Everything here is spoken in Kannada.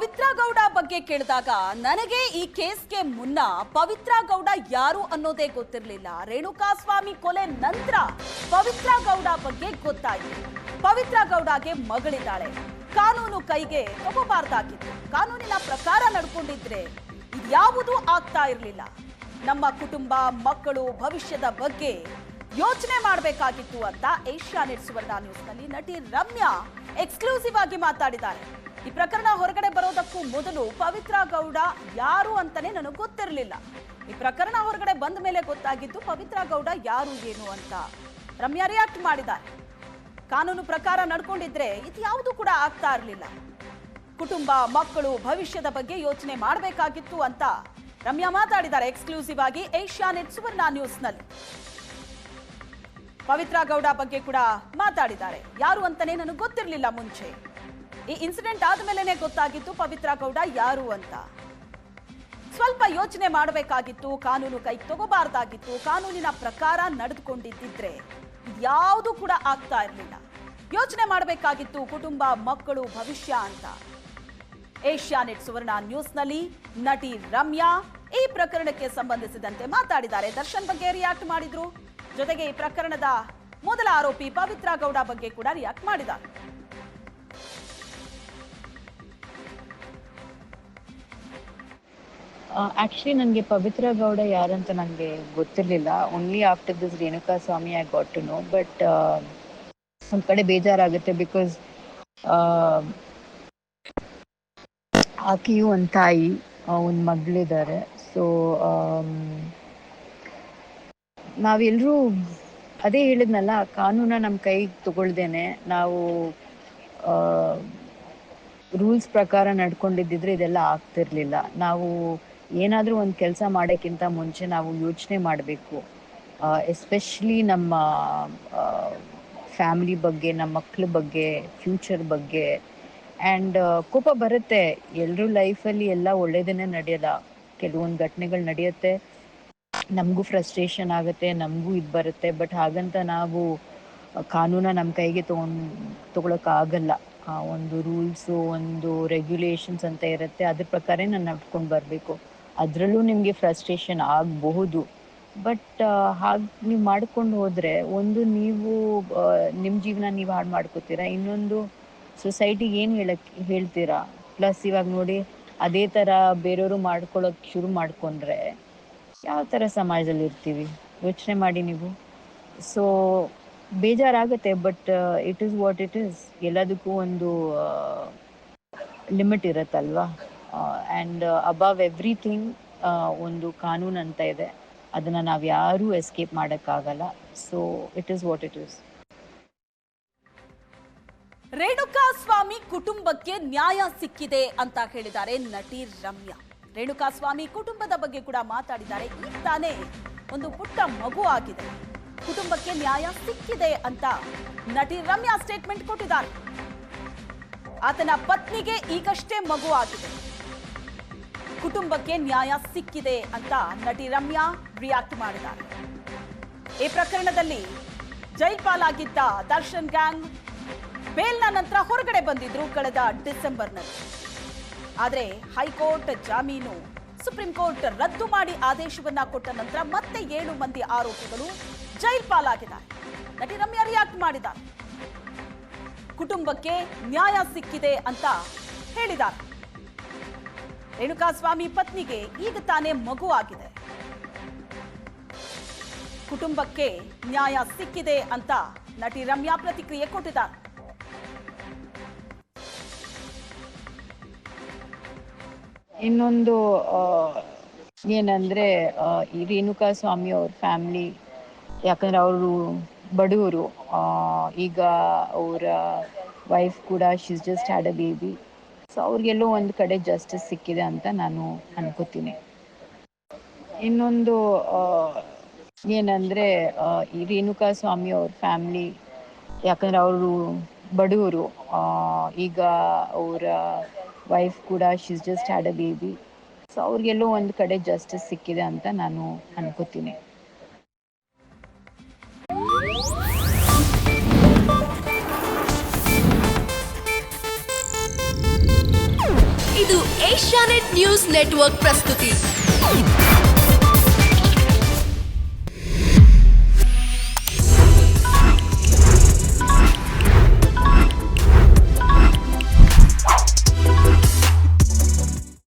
ಪವಿತ್ರ ಗೌಡ ಬಗ್ಗೆ ಕೇಳಿದಾಗ ನನಗೆ ಈ ಕೇಸ್ಗೆ ಮುನ್ನ ಪವಿತ್ರ ಗೌಡ ಯಾರು ಅನ್ನೋದೇ ಗೊತ್ತಿರಲಿಲ್ಲ. ರೇಣುಕಾಸ್ವಾಮಿ ಕೊಲೆ ನಂತರ ಪವಿತ್ರ ಗೌಡ ಬಗ್ಗೆ ಗೊತ್ತಾಯಿತು. ಪವಿತ್ರ ಗೌಡಗೆ ಮಗಳಿದ್ದಾಳೆ. ಕಾನೂನು ಕೈಗೆ ತಗೋಬಾರ್ದಾಗಿತ್ತು. ಕಾನೂನಿನ ಪ್ರಕಾರ ನಡ್ಕೊಂಡಿದ್ರೆ ಇದ್ಯಾವುದೂ ಆಗ್ತಾ ಇರಲಿಲ್ಲ. ನಮ್ಮ ಕುಟುಂಬ, ಮಕ್ಕಳು, ಭವಿಷ್ಯದ ಬಗ್ಗೆ ಯೋಚನೆ ಮಾಡಬೇಕಾಗಿತ್ತು ಅಂತ ಏಷ್ಯಾನೆಟ್ ಸುವರ್ಣ ನ್ಯೂಸ್ನಲ್ಲಿ ನಟಿ ರಮ್ಯಾ ಎಕ್ಸ್ಕ್ಲೂಸಿವ್ ಆಗಿ ಮಾತಾಡಿದ್ದಾರೆ. ಈ ಪ್ರಕರಣ ಹೊರಗಡೆ ಬರೋದಕ್ಕೂ ಮೊದಲು ಪವಿತ್ರ ಗೌಡ ಯಾರು ಅಂತಾನೆ ನನಗೆ ಗೊತ್ತಿರಲಿಲ್ಲ. ಈ ಪ್ರಕರಣ ಹೊರಗಡೆ ಬಂದ ಮೇಲೆ ಗೊತ್ತಾಗಿದ್ದು ಪವಿತ್ರ ಗೌಡ ಯಾರು ಏನು ಅಂತ ರಮ್ಯಾ ರಿಯಾಕ್ಟ್ ಮಾಡಿದ್ದಾರೆ. ಕಾನೂನು ಪ್ರಕಾರ ನಡ್ಕೊಂಡಿದ್ರೆ ಇದು ಯಾವುದು ಕೂಡ ಆಗ್ತಾ ಇರಲಿಲ್ಲ. ಕುಟುಂಬ, ಮಕ್ಕಳು, ಭವಿಷ್ಯದ ಬಗ್ಗೆ ಯೋಚನೆ ಮಾಡಬೇಕಾಗಿತ್ತು ಅಂತ ರಮ್ಯಾ ಮಾತಾಡಿದ್ದಾರೆ ಎಕ್ಸ್ಕ್ಲೂಸಿವ್ ಆಗಿ ಏಷ್ಯಾನೆಟ್ ಸುವರ್ಣ ನ್ಯೂಸ್ನಲ್ಲಿ. ಪವಿತ್ರ ಗೌಡ ಬಗ್ಗೆ ಕೂಡ ಮಾತಾಡಿದ್ದಾರೆ. ಯಾರು ಅಂತಾನೆ ನನಗೆ ಗೊತ್ತಿರಲಿಲ್ಲ ಮುಂಚೆ. ಈ ಇನ್ಸಿಡೆಂಟ್ ಆದ್ಮೇಲೆ ಗೊತ್ತಾಗಿತ್ತು ಪವಿತ್ರ ಗೌಡ ಯಾರು ಅಂತ. ಸ್ವಲ್ಪ ಯೋಚನೆ ಮಾಡಬೇಕಾಗಿತ್ತು, ಕಾನೂನು ಕೈಗೆ ತಗೋಬಾರ್ದಾಗಿತ್ತು. ಕಾನೂನಿನ ಪ್ರಕಾರ ನಡೆದುಕೊಂಡಿದ್ದಿದ್ರೆ ಯಾವುದು ಕೂಡ ಆಗ್ತಾ ಇರಲಿಲ್ಲ. ಯೋಚನೆ ಮಾಡಬೇಕಾಗಿತ್ತು ಕುಟುಂಬ, ಮಕ್ಕಳು, ಭವಿಷ್ಯ ಅಂತ. ಏಷ್ಯಾನೆಟ್ ಸುವರ್ಣ ನ್ಯೂಸ್ನಲ್ಲಿ ನಟಿ ರಮ್ಯಾ ಈ ಪ್ರಕರಣಕ್ಕೆ ಸಂಬಂಧಿಸಿದಂತೆ ಮಾತಾಡಿದ್ದಾರೆ. ದರ್ಶನ್ ಬಗ್ಗೆ ರಿಯಾಕ್ಟ್ ಮಾಡಿದ್ರು. ಜೊತೆಗೆ ಈ ಪ್ರಕರಣದ ಮೊದಲ ಆರೋಪಿ ಪವಿತ್ರ ಗೌಡ ಬಗ್ಗೆ ಕೂಡ ರಿಯಾಕ್ಟ್ ಮಾಡಿದ್ದಾರೆ. ಆಕ್ಚುಲಿ ನನಗೆ ಪವಿತ್ರ ಗೌಡ ಯಾರಂತ ನನಗೆ ಗೊತ್ತಿರಲಿಲ್ಲ. Only after this Renukaswamy I got to know. But ಒಂದು ಕಡೆ ಬೇಜಾರಾಗುತ್ತೆ, ಬಿಕಾಸ್ ಆಕೆಯು ಒಂದು ತಾಯಿ, ಒಂದು ಮಗಳಿದ್ದಾರೆ. ಸೊ ನಾವೆಲ್ಲರೂ ಅದೇ ಹೇಳಿದ್ನಲ್ಲ, ಕಾನೂನ ನಮ್ಮ ಕೈಗೆ ತಗೊಳ್ದೇನೆ ನಾವು ರೂಲ್ಸ್ ಪ್ರಕಾರ ನಡ್ಕೊಂಡಿದ್ದಿದ್ರೆ ಇದೆಲ್ಲ ಆಗ್ತಿರ್ಲಿಲ್ಲ. ನಾವು ಏನಾದರೂ ಒಂದು ಕೆಲಸ ಮಾಡೋಕ್ಕಿಂತ ಮುಂಚೆ ನಾವು ಯೋಚನೆ ಮಾಡಬೇಕು. ಎಸ್ಪೆಷಲಿ ನಮ್ಮ ಫ್ಯಾಮಿಲಿ ಬಗ್ಗೆ, ನಮ್ಮ ಮಕ್ಳ ಬಗ್ಗೆ, ಫ್ಯೂಚರ್ ಬಗ್ಗೆ. ಆ್ಯಂಡ್ ಕೋಪ ಬರುತ್ತೆ. ಎಲ್ಲರೂ ಲೈಫಲ್ಲಿ ಎಲ್ಲ ಒಳ್ಳೇದನ್ನೇ ನಡೆಯಲ್ಲ. ಕೆಲವೊಂದು ಘಟನೆಗಳು ನಡೆಯುತ್ತೆ, ನಮಗೂ ಫ್ರಸ್ಟ್ರೇಷನ್ ಆಗುತ್ತೆ, ನಮಗೂ ಇದು ಬರುತ್ತೆ. ಬಟ್ ಹಾಗಂತ ನಾವು ಕಾನೂನ ನಮ್ಮ ಕೈಗೆ ತಗೊಳಕ್ಕಾಗಲ್ಲ. ಒಂದು ರೂಲ್ಸು, ಒಂದು ರೆಗ್ಯುಲೇಷನ್ಸ್ ಅಂತ ಇರುತ್ತೆ, ಅದ್ರ ಪ್ರಕಾರ ನಾನು ನಡ್ಕೊಂಡು ಬರಬೇಕು. ಅದರಲ್ಲೂ ನಿಮಗೆ ಫ್ರಸ್ಟ್ರೇಷನ್ ಆಗಬಹುದು. ಬಟ್ ಹಾಗೆ ನೀವು ಮಾಡ್ಕೊಂಡು ಹೋದರೆ, ಒಂದು ನೀವು ನಿಮ್ಮ ಜೀವನ ನೀವು ಹಾಳು ಮಾಡ್ಕೋತೀರಾ, ಇನ್ನೊಂದು ಸೊಸೈಟಿಗೆ ಏನು ಹೇಳ್ತೀರಾ. ಪ್ಲಸ್ ಇವಾಗ ನೋಡಿ, ಅದೇ ಥರ ಬೇರೆಯವರು ಮಾಡ್ಕೊಳ್ಳೋಕೆ ಶುರು ಮಾಡಿಕೊಂಡ್ರೆ ಯಾವ ಥರ ಸಮಾಜದಲ್ಲಿ ಇರ್ತೀವಿ ಯೋಚನೆ ಮಾಡಿ ನೀವು. ಸೊ ಬೇಜಾರಾಗುತ್ತೆ. But it is what it is. ಎಲ್ಲದಕ್ಕೂ ಒಂದು ಲಿಮಿಟ್ ಇರುತ್ತಲ್ವಾ. ಆ್ಯಂಡ್ ಅಬವ್ ಎವ್ರಿಥಿಂಗ್ ಒಂದು ಕಾನೂನು ಅಂತ ಇದೆ, ಅದನ್ನು ನಾವು ಯಾರೂ ಎಸ್ಕೇಪ್ ಮಾಡೋಕ್ಕಾಗಲ್ಲ. So it is what it is. Renukaswamy ಕುಟುಂಬಕ್ಕೆ ನ್ಯಾಯ ಸಿಕ್ಕಿದೆ ಅಂತ ಹೇಳಿದ್ದಾರೆ ನಟಿ ರಮ್ಯಾ. ರೇಣುಕಾಸ್ವಾಮಿ ಕುಟುಂಬದ ಬಗ್ಗೆ ಕೂಡ ಮಾತಾಡಿದ್ದಾರೆ. ಈಗ ತಾನೇ ಒಂದು ಪುಟ್ಟ ಮಗು ಆಗಿದೆ, ಕುಟುಂಬಕ್ಕೆ ನ್ಯಾಯ ಸಿಕ್ಕಿದೆ ಅಂತ ನಟಿ ರಮ್ಯಾ ಸ್ಟೇಟ್ಮೆಂಟ್ ಕೊಟ್ಟಿದ್ದಾರೆ. ಆತನ ಪತ್ನಿಗೆ ಈಗಷ್ಟೇ ಮಗು ಆಗಿದೆ, ಕುಟುಂಬಕ್ಕೆ ನ್ಯಾಯ ಸಿಕ್ಕಿದೆ ಅಂತ ನಟಿ ರಮ್ಯಾ ರಿಯಾಕ್ಟ್ ಮಾಡಿದ್ದಾರೆ. ಈ ಪ್ರಕರಣದಲ್ಲಿ ಜೈಲ್ ಪಾಲಾಗಿದ್ದ ದರ್ಶನ್ ಗ್ಯಾಂಗ್ ಬೇಲ್ನ ನಂತರ ಹೊರಗಡೆ ಬಂದಿದ್ರು ಕಳೆದ ಡಿಸೆಂಬರ್ನಲ್ಲಿ. ಆದರೆ ಹೈಕೋರ್ಟ್ ಜಾಮೀನು ಸುಪ್ರೀಂ ಕೋರ್ಟ್ ರದ್ದು ಮಾಡಿ ಆದೇಶವನ್ನ ಕೊಟ್ಟ ನಂತರ ಮತ್ತೆ 7 ಮಂದಿ ಆರೋಪಿಗಳು ಜೈಲ್ ಪಾಲಾಗಿದ್ದಾರೆ. ನಟಿ ರಮ್ಯಾ ರಿಯಾಕ್ಟ್ ಮಾಡಿದ್ದಾರೆ. ಕುಟುಂಬಕ್ಕೆ ನ್ಯಾಯ ಸಿಕ್ಕಿದೆ ಅಂತ ಹೇಳಿದ್ದಾರೆ. ರೇಣುಕಾಸ್ವಾಮಿ ಪತ್ನಿಗೆ ಈಗ ತಾನೇ ಮಗು ಆಗಿದೆ, ಕುಟುಂಬಕ್ಕೆ ನ್ಯಾಯ ಸಿಕ್ಕಿದೆ ಅಂತ ನಟಿ ರಮ್ಯಾ ಪ್ರತಿಕ್ರಿಯೆ ಕೊಟ್ಟಿದ್ದಾರೆ. ಇನ್ನೊಂದು ಏನಂದರೆ, ಈ ರೇಣುಕಾಸ್ವಾಮಿ ಅವ್ರ ಫ್ಯಾಮ್ಲಿ, ಯಾಕಂದರೆ ಅವರು ಬಡವರು. ಈಗ ಅವರ ವೈಫ್ ಕೂಡ she's just had a baby. So ಅವ್ರಿಗೆಲ್ಲೋ ಒಂದು ಕಡೆ ಜಸ್ಟಿಸ್ ಸಿಕ್ಕಿದೆ ಅಂತ ನಾನು ಅನ್ಕೋತೀನಿ. ಇನ್ನೊಂದು ಏನಂದರೆ, ಈ ರೇಣುಕಾಸ್ವಾಮಿ ಅವ್ರ ಫ್ಯಾಮ್ಲಿ, ಯಾಕಂದರೆ ಅವರು ಬಡವರು. ಈಗ ಅವರ ವೈಫ್ ಕೂಡ she's just had a baby. So ಅವ್ರಿಗೆಲ್ಲೋ ಒಂದು ಕಡೆ ಜಸ್ಟಿಸ್ ಸಿಕ್ಕಿದೆ ಅಂತ ನಾನು ಅನ್ಕೋತೀನಿ. ಇದು ಏಷ್ಯಾನೆಟ್ ನ್ಯೂಸ್ ನೆಟ್ವರ್ಕ್ ಪ್ರಸ್ತುತಿ.